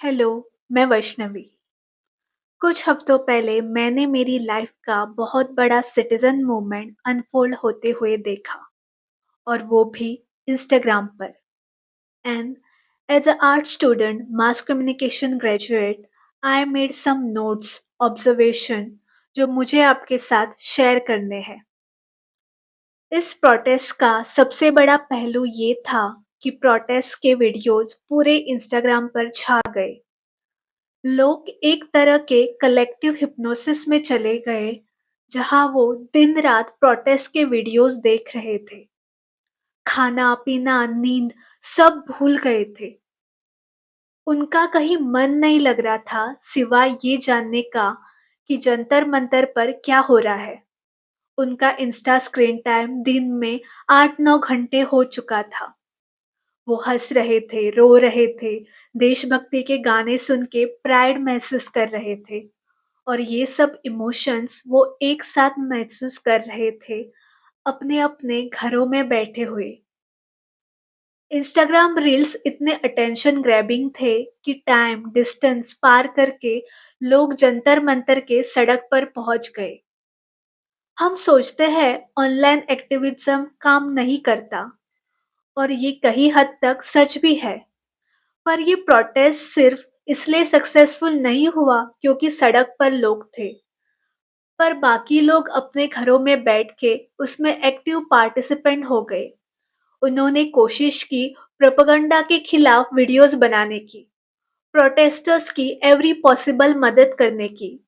Hello, मैं वैष्णवी। कुछ हफ्तों पहले मैंने मेरी लाइफ का बहुत बड़ा सिटीजन मूवमेंट अनफोल्ड होते हुए देखा और वो भी इंस्टाग्राम पर। And as a art student, mass communication graduate, I made some notes, observation जो मुझे आपके साथ शेयर करने हैं। इस प्रोटेस्ट का सबसे बड़ा पहलू ये था कि प्रोटेस्ट के वीडियोस पूरे इंस्टाग्राम पर छा गए। लोग एक तरह के कलेक्टिव हिप्नोसिस में चले गए, जहां वो दिन रात प्रोटेस्ट के वीडियोस देख रहे थे। खाना पीना नींद सब भूल गए थे। उनका कहीं मन नहीं लग रहा था सिवाय ये जानने का कि जंतर मंतर पर क्या हो रहा है। उनका इंस्टा स्क्रीन टाइम दिन में 8-9 घंटे हो चुका था। वो हंस रहे थे, रो रहे थे, देशभक्ति के गाने सुन के प्राइड महसूस कर रहे थे। और ये सब इमोशंस वो एक साथ महसूस कर रहे थे, अपने-अपने घरों में बैठे हुए। इंस्टाग्राम रील्स इतने अटेंशन ग्रैबिंग थे कि टाइम, डिस्टेंस पार करके लोग जंतर-मंतर के सड़क पर पहुंच गए। हम सोचते हैं ऑनलाइन एक्टिविज्म काम नहीं करता, और ये कई हद तक सच भी है। पर ये प्रोटेस्ट सिर्फ इसलिए सक्सेसफुल नहीं हुआ क्योंकि सड़क पर लोग थे, पर बाकी लोग अपने घरों में बैठ के उसमें एक्टिव पार्टिसिपेंट हो गए। उन्होंने कोशिश की प्रोपेगेंडा के खिलाफ वीडियोस बनाने की, प्रोटेस्टर्स की एवरी पॉसिबल मदद करने की,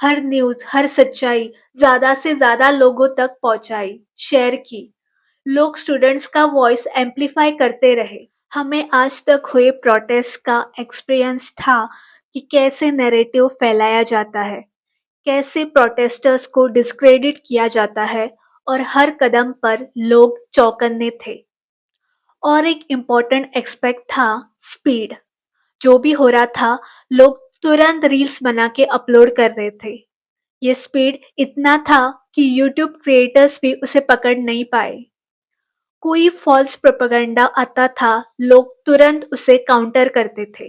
हर न्यूज़, हर सच्चाई ज़्यादा से ज़्यादा लोगों तक पहुंचाई, शेयर की। लोग स्टूडेंट्स का वॉइस एम्पलीफाई करते रहे। हमें आज तक हुए प्रोटेस्ट का एक्सपीरियंस था कि कैसे नैरेटिव फैलाया जाता है, कैसे प्रोटेस्टर्स को डिस्क्रेडिट किया जाता है, और हर कदम पर लोग चौकन्ने थे। और एक इम्पॉर्टेंट एक्सपेक्ट था स्पीड। जो भी हो रहा था, लोग तुरंत रील्स बना के अपलोड कर रहे थे। ये स्पीड इतना था कि यूट्यूब क्रिएटर्स भी उसे पकड़ नहीं पाए। कोई फॉल्स प्रोपेगेंडा आता था, लोग तुरंत उसे काउंटर करते थे।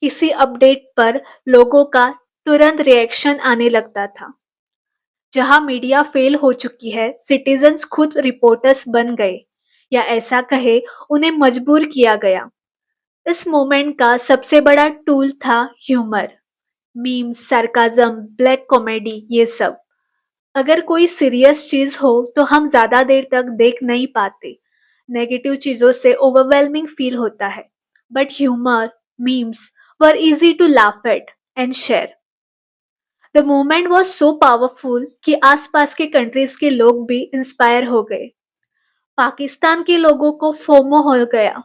किसी अपडेट पर लोगों का तुरंत रिएक्शन आने लगता था। जहां मीडिया फेल हो चुकी है, सिटीजन्स खुद रिपोर्टर्स बन गए, या ऐसा कहे, उन्हें मजबूर किया गया। इस मूवमेंट का सबसे बड़ा टूल था humour, memes, sarcasm, black comedy, ये सब। अगर कोई सीरियस चीज हो तो हम ज्यादा देर तक देख नहीं पाते। नेगेटिव चीजों से ओवरवेलमिंग फील होता है। But humour, memes were easy to laugh at and share. The movement was so powerful कि आसपास के कंट्रीज के लोग भी इंस्पायर हो गए। पाकिस्तान के लोगों को फोमो हो गया।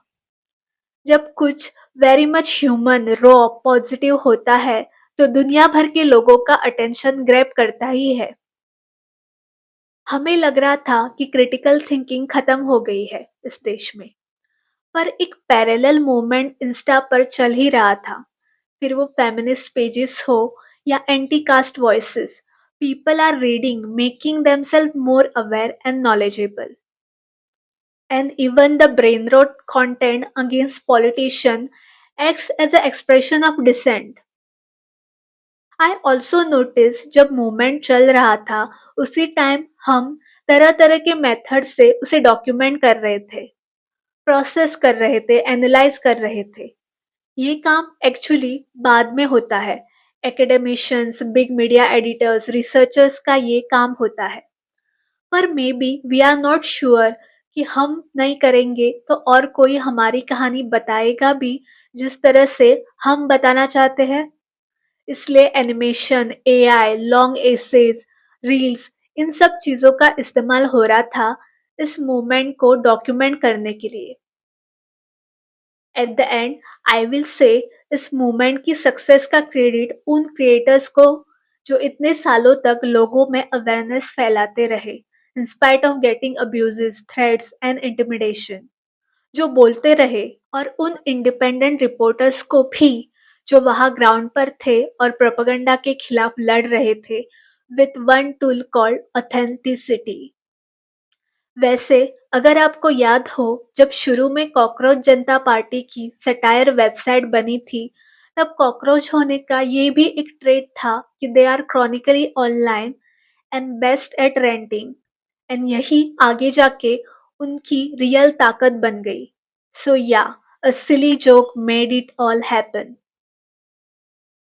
जब कुछ very much human, raw, positive होता है तो दुनिया भर के लोगों का अटेंशन ग्रैब करता ही है। हमें लग रहा था कि क्रिटिकल थिंकिंग खत्म हो गई है इस देश में, पर एक पैरेलल मूवमेंट इंस्टा पर चल ही रहा था। फिर वो फेमिनिस्ट पेजेस हो या anti caste voices, people are reading, making themselves more aware and knowledgeable. And even the brain rot content against politicians acts as an expression of dissent. I also noticed जब movement चल रहा था, उसी time हम तरह तरह के method से उसे डॉक्यूमेंट कर रहे थे, प्रोसेस कर रहे थे, एनालाइज कर रहे थे। ये काम एक्चुअली बाद में होता है। Academicians, big media editors, researchers का ये काम होता है। पर maybe we are not sure कि हम नहीं करेंगे तो और कोई हमारी कहानी बताएगा भी जिस तरह से हम बताना चाहते हैं। इसलिए animation, AI, long essays, reels, इन सब चीज़ों का इस्तेमाल हो रहा था इस मूवमेंट को डॉक्यूमेंट करने के लिए। At the end, I will say इस मूवमेंट की सक्सेस का क्रेडिट उन क्रिएटर्स को जो इतने सालों तक लोगों में अवेयरनेस फैलाते रहे, in spite of getting abuses, threats and intimidation. जो बोलते रहे, और उन इंडिपेंडेंट रिपोर्टर्स को भी जो वहां ग्राउंड पर थे और प्रोपेगेंडा के खिलाफ लड़ रहे थे, with one tool called authenticity. वैसे, अगर आपको याद हो, जब शुरू में कॉकरोच जनता पार्टी की सटायर वेबसाइट बनी थी, तब कॉकरोच होने का ये भी एक ट्रेट था कि they are chronically online and best at ranting, and यही आगे जाके उनकी रियल ताकत बन गई। So ya, a silly joke made it all happen.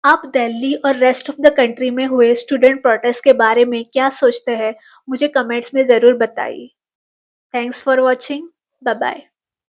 आप दिल्ली और रेस्ट ऑफ द कंट्री में हुए स्टूडेंट प्रोटेस्ट के बारे में क्या सोचते हैं? मुझे कमेंट्स में ज़रूर बताइए। Thanks for watching. Bye bye.